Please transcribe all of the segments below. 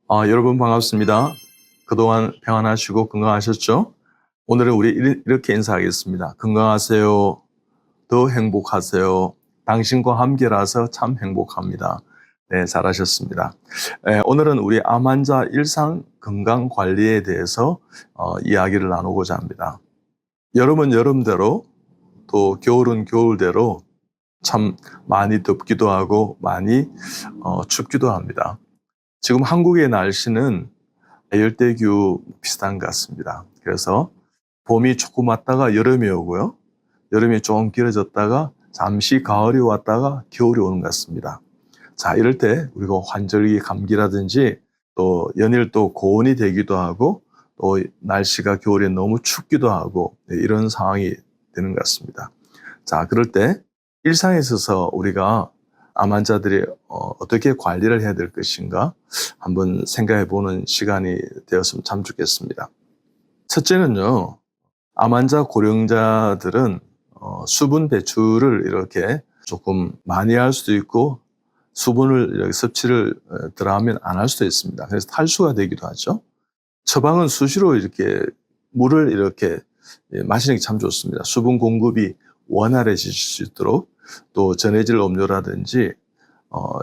여러분 반갑습니다. 그동안 평안하시고 건강하셨죠? 오늘은 우리 이렇게 인사하겠습니다. 건강하세요. 더 행복하세요. 당신과 함께라서 참 행복합니다. 네, 잘하셨습니다. 오늘은 우리 암 환자 일상 건강 관리에 대해서 이야기를 나누고자 합니다. 여름은 여름대로 또 겨울은 겨울대로 참 많이 덥기도 하고 많이 춥기도 합니다. 지금 한국의 날씨는 열대규 비슷한 것 같습니다. 그래서 봄이 조금 왔다가 여름이 오고요. 여름이 조금 길어졌다가 잠시 가을이 왔다가 겨울이 오는 것 같습니다. 자, 이럴 때 우리가 환절기 감기라든지 또 연일 또 고온이 되기도 하고 또 날씨가 겨울에 너무 춥기도 하고 이런 상황이 되는 것 같습니다. 자, 그럴 때 일상에 있어서 우리가 암 환자들이 어떻게 관리를 해야 될 것인가 한번 생각해 보는 시간이 되었으면 참 좋겠습니다. 첫째는요, 암 환자 고령자들은 수분 배출을 이렇게 조금 많이 할 수도 있고 수분을 이렇게 섭취를 덜하면 안 할 수도 있습니다. 그래서 탈수가 되기도 하죠. 처방은 수시로 이렇게 물을 이렇게 마시는 게 참 좋습니다. 수분 공급이 원활해질 수 있도록 또 전해질 음료라든지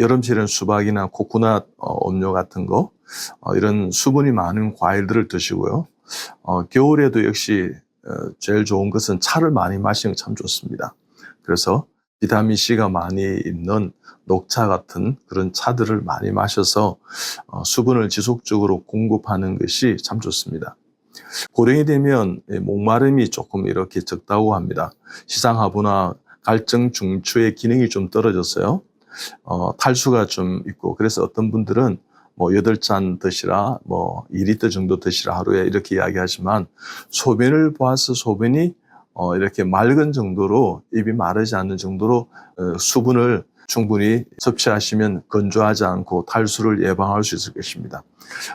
여름철에는 수박이나 코코넛 음료 같은 거 이런 수분이 많은 과일들을 드시고요. 겨울에도 역시 제일 좋은 것은 차를 많이 마시는 게 참 좋습니다. 그래서 비타민C가 많이 있는 녹차 같은 그런 차들을 많이 마셔서 수분을 지속적으로 공급하는 것이 참 좋습니다. 고령이 되면 목마름이 조금 이렇게 적다고 합니다. 시상하부나 갈증 중추의 기능이 좀 떨어졌어요. 탈수가 좀 있고 그래서 어떤 분들은 뭐 8잔 드시라, 뭐 2리터 정도 드시라 하루에 이렇게 이야기하지만 소변을 보아서 소변이 이렇게 맑은 정도로 입이 마르지 않는 정도로 수분을 충분히 섭취하시면 건조하지 않고 탈수를 예방할 수 있을 것입니다.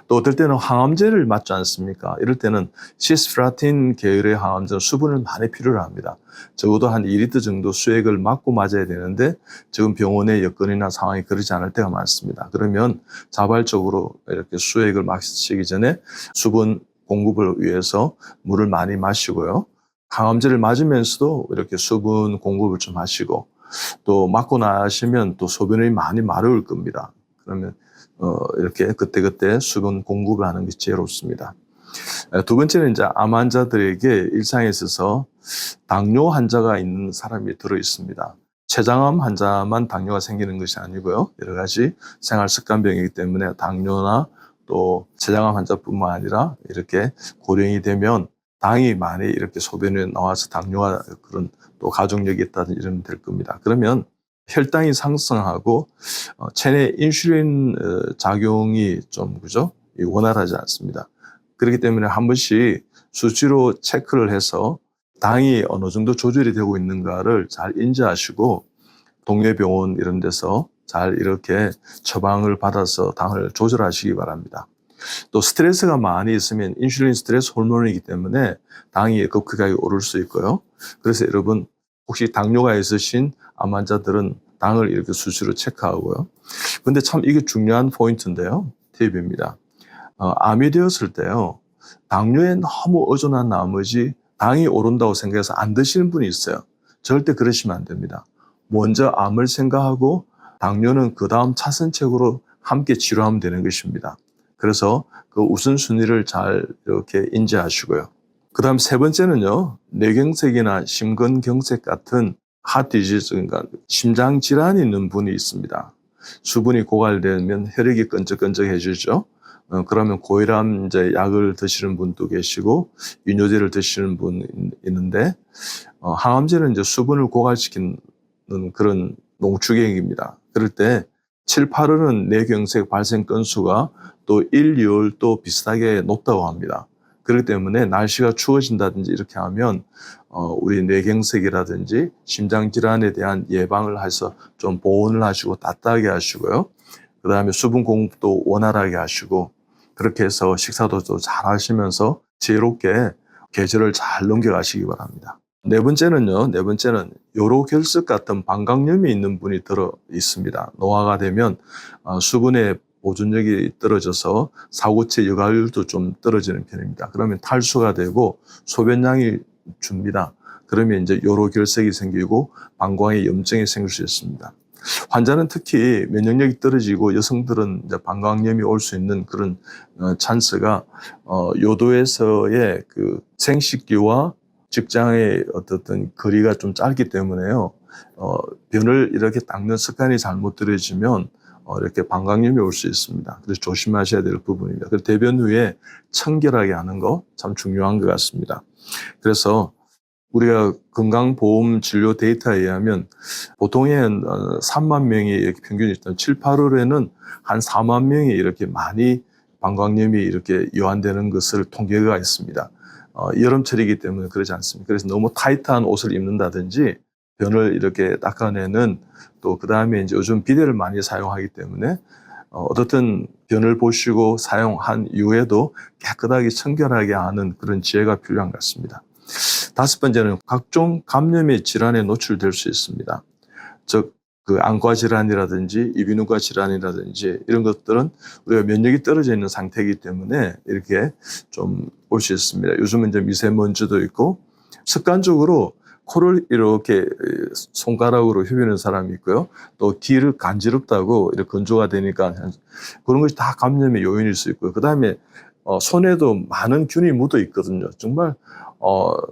또 어떨 때는 항암제를 맞지 않습니까? 이럴 때는 시스플라틴 계열의 항암제는 수분을 많이 필요로 합니다. 적어도 한 2리터 정도 수액을 맞고 맞아야 되는데 지금 병원의 여건이나 상황이 그러지 않을 때가 많습니다. 그러면 자발적으로 이렇게 수액을 마시기 전에 수분 공급을 위해서 물을 많이 마시고요. 항암제를 맞으면서도 이렇게 수분 공급을 좀 하시고 또 맞고 나시면 또 소변이 많이 마를 겁니다. 그러면 이렇게 그때그때 수분 공급을 하는 게 제로습니다. 두 번째는 이제 암 환자들에게 일상에 있어서 당뇨 환자가 있는 사람이 들어 있습니다. 췌장암 환자만 당뇨가 생기는 것이 아니고요. 여러 가지 생활 습관병이기 때문에 당뇨나 또 췌장암 환자뿐만 아니라 이렇게 고령이 되면 당이 많이 이렇게 소변에 나와서 당뇨가 그런 또 가족력이 있다든지 이러면 될 겁니다. 그러면 혈당이 상승하고 체내 인슐린 작용이 좀 그죠? 원활하지 않습니다. 그렇기 때문에 한 번씩 수치로 체크를 해서 당이 어느 정도 조절이 되고 있는가를 잘 인지하시고 동네 병원 이런 데서 잘 이렇게 처방을 받아서 당을 조절하시기 바랍니다. 또 스트레스가 많이 있으면 인슐린 스트레스 호르몬이기 때문에 당이 급격하게 오를 수 있고요. 그래서 여러분 혹시 당뇨가 있으신 암 환자들은 당을 이렇게 수시로 체크하고요. 근데 참 이게 중요한 포인트인데요. 팁입니다. 암이 되었을 때요. 당뇨에 너무 의존한 나머지 당이 오른다고 생각해서 안 드시는 분이 있어요. 절대 그러시면 안 됩니다. 먼저 암을 생각하고 당뇨는 그 다음 차선책으로 함께 치료하면 되는 것입니다. 그래서 그 우선순위를 잘 이렇게 인지하시고요. 그 다음 세 번째는요, 뇌경색이나 심근경색 같은 하트 디지즈, 그러니까 심장 질환이 있는 분이 있습니다. 수분이 고갈되면 혈액이 끈적끈적해지죠. 그러면 고혈압제 약을 드시는 분도 계시고 이뇨제를 드시는 분 있는데 항암제는 이제 수분을 고갈시키는 그런 농축액입니다. 그럴 때 7, 8월은 뇌경색 발생 건수가 또 1, 2월 또 비슷하게 높다고 합니다. 그렇기 때문에 날씨가 추워진다든지 이렇게 하면 우리 뇌경색이라든지 심장질환에 대한 예방을 해서 좀 보온을 하시고 따뜻하게 하시고요. 그 다음에 수분 공급도 원활하게 하시고 그렇게 해서 식사도 잘 하시면서 지혜롭게 계절을 잘 넘겨가시기 바랍니다. 네 번째는 요로결석 같은 방광염이 있는 분이 들어 있습니다. 노화가 되면 수분의 보존력이 떨어져서 사고체 여과율도 좀 떨어지는 편입니다. 그러면 탈수가 되고 소변량이 줍니다. 그러면 이제 요로결석이 생기고 방광에 염증이 생길 수 있습니다. 환자는 특히 면역력이 떨어지고 여성들은 이제 방광염이 올 수 있는 그런 찬스가 요도에서의 그 생식기와 직장의 어떤 거리가 좀 짧기 때문에요. 변을 이렇게 닦는 습관이 잘못 들여지면 이렇게 방광염이 올 수 있습니다. 그래서 조심하셔야 될 부분입니다. 그래서 대변 후에 청결하게 하는 거 참 중요한 것 같습니다. 그래서 우리가 건강보험 진료 데이터에 의하면 보통의 3만 명이 이렇게 평균 있던 7, 8월에는 한 4만 명이 이렇게 많이 방광염이 이렇게 유한되는 것을 통계가 있습니다. 여름철이기 때문에 그러지 않습니다. 그래서 너무 타이트한 옷을 입는다든지 변을 이렇게 닦아내는 또 그 다음에 이제 요즘 비데를 많이 사용하기 때문에 어떻든 변을 보시고 사용한 이후에도 깨끗하게 청결하게 하는 그런 지혜가 필요한 것 같습니다. 5번째는 각종 감염의 질환에 노출될 수 있습니다. 즉, 그 안과 질환이라든지 이비인후과 질환이라든지 이런 것들은 우리가 면역이 떨어져 있는 상태이기 때문에 이렇게 좀 올 수 있습니다. 요즘은 이제 미세먼지도 있고 습관적으로 코를 이렇게 손가락으로 휘비는 사람이 있고요. 또 귀를 간지럽다고 이렇게 건조가 되니까 그런 것이 다 감염의 요인일 수 있고요. 그 다음에 손에도 많은 균이 묻어 있거든요. 정말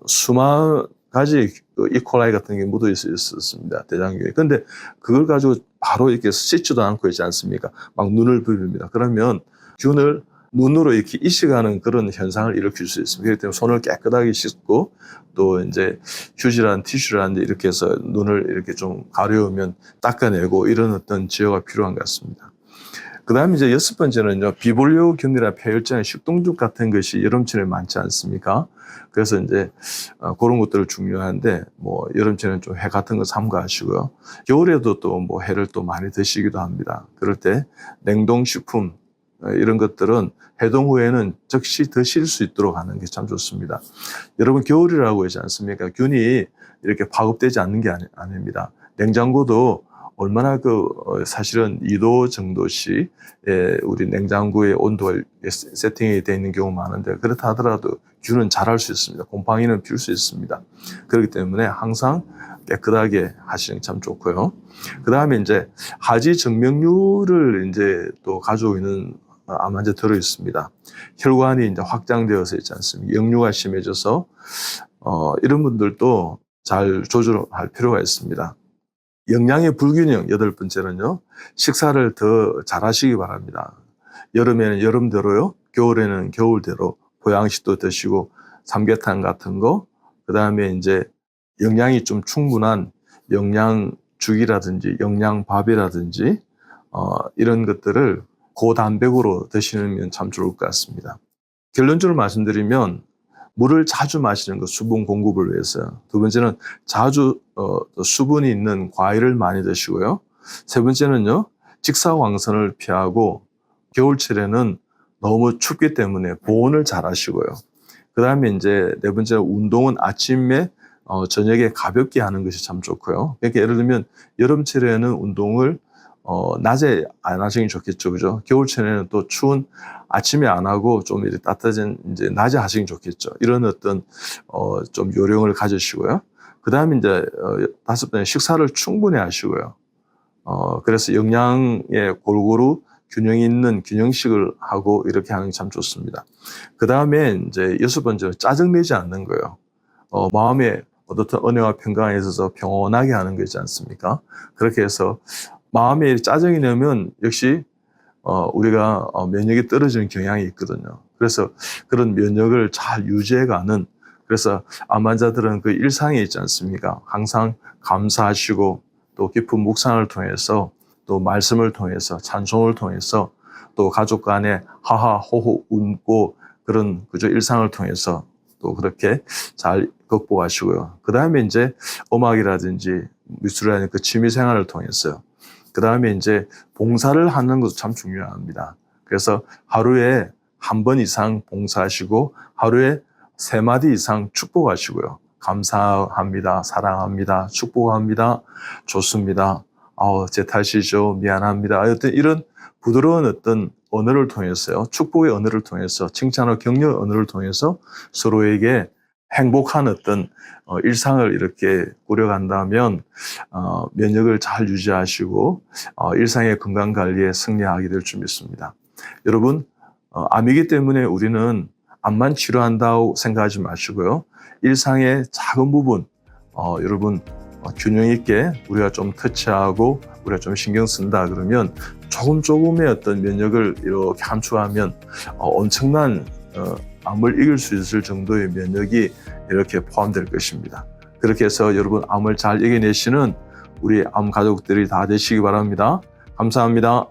수만 가지 이콜라이 같은 게 묻어 있었습니다. 대장균에. 근데 그걸 가지고 바로 이렇게 씻지도 않고 있지 않습니까? 막 눈을 비빕니다. 그러면 균을 눈으로 이렇게 이식하는 그런 현상을 일으킬 수 있습니다. 그렇기 때문에 손을 깨끗하게 씻고 또 이제 휴지란 티슈란 이렇게 해서 눈을 이렇게 좀 가려우면 닦아내고 이런 어떤 지혜가 필요한 것 같습니다. 그 다음에 이제 6번째는요, 비볼리오균이나 폐혈증, 식중독 같은 것이 여름철에 많지 않습니까? 그래서 이제 그런 것들 중요한데, 뭐 여름철에는 좀 회 같은 거 삼가하시고요. 겨울에도 또 뭐 회를 또 많이 드시기도 합니다. 그럴 때 냉동식품 이런 것들은 해동 후에는 즉시 드실 수 있도록 하는 게 참 좋습니다. 여러분 겨울이라고 하지 않습니까? 균이 이렇게 파급되지 않는 게 아닙니다. 냉장고도 얼마나 사실은 2도 정도씩 우리 냉장고의 온도가 세팅이 되어 있는 경우가 많은데 그렇다 하더라도 균은 자랄 수 있습니다. 곰팡이는 필 수 있습니다. 그렇기 때문에 항상 깨끗하게 하시는 게 참 좋고요. 그 다음에 이제 하지 정맥류를 이제 또 가지고 있는 암 환자 들어 있습니다. 혈관이 이제 확장되어서 있지 않습니까? 역류가 심해져서 이런 분들도 잘 조절할 필요가 있습니다. 영양의 불균형 8번째는요. 식사를 더 잘하시기 바랍니다. 여름에는 여름대로요. 겨울에는 겨울대로 보양식도 드시고 삼계탕 같은 거, 그 다음에 이제 영양이 좀 충분한 영양죽이라든지 영양밥이라든지 이런 것들을 고단백으로 드시면 참 좋을 것 같습니다. 결론적으로 말씀드리면 물을 자주 마시는 것, 수분 공급을 위해서. 두 번째는 자주 수분이 있는 과일을 많이 드시고요. 세 번째는요, 직사광선을 피하고 겨울철에는 너무 춥기 때문에 보온을 잘 하시고요. 그 다음에 이제 네 번째는 운동은 아침에 저녁에 가볍게 하는 것이 참 좋고요. 그러니까 예를 들면 여름철에는 운동을 낮에 안 하시는 게 좋겠죠. 그죠? 겨울철에는 또 추운 아침에 안 하고 좀 이렇게 따뜻한 이제 낮에 하시는 게 좋겠죠. 이런 어떤, 좀 요령을 가지시고요. 그 다음에 이제, 5번째 식사를 충분히 하시고요. 그래서 영양에 골고루 균형 있는 균형식을 하고 이렇게 하는 게 참 좋습니다. 그 다음에 이제 6번째로 짜증내지 않는 거예요. 마음에 어떻든 은혜와 평강에 있어서 평온하게 하는 거 있지 않습니까? 그렇게 해서 마음에 짜증이 나면 역시 우리가 면역이 떨어지는 경향이 있거든요. 그래서 그런 면역을 잘 유지해가는, 그래서 암 환자들은 그 일상에 있지 않습니까? 항상 감사하시고 또 깊은 묵상을 통해서 또 말씀을 통해서 찬송을 통해서 또 가족 간에 하하 호호 웃고 그런 그저 일상을 통해서 또 그렇게 잘 극복하시고요. 그 다음에 이제 음악이라든지 미술이라든지 그 취미 생활을 통해서요. 그 다음에 이제 봉사를 하는 것도 참 중요합니다. 그래서 하루에 한 번 이상 봉사하시고 하루에 3마디 이상 축복하시고요. 감사합니다. 사랑합니다. 축복합니다. 좋습니다. 제 탓이죠. 미안합니다. 어떤 이런 부드러운 어떤 언어를 통해서요. 축복의 언어를 통해서 칭찬과 격려의 언어를 통해서 서로에게 행복한 어떤 일상을 이렇게 꾸려간다면 면역을 잘 유지하시고 일상의 건강 관리에 승리하게 될 줄 믿습니다. 여러분, 암이기 때문에 우리는 암만 치료한다고 생각하지 마시고요. 일상의 작은 부분, 여러분 균형 있게 우리가 좀 터치하고 우리가 좀 신경 쓴다 그러면 조금의 어떤 면역을 이렇게 함축하면 엄청난 암을 이길 수 있을 정도의 면역이 이렇게 포함될 것입니다. 그렇게 해서 여러분 암을 잘 이겨내시는 우리 암 가족들이 다 되시기 바랍니다. 감사합니다.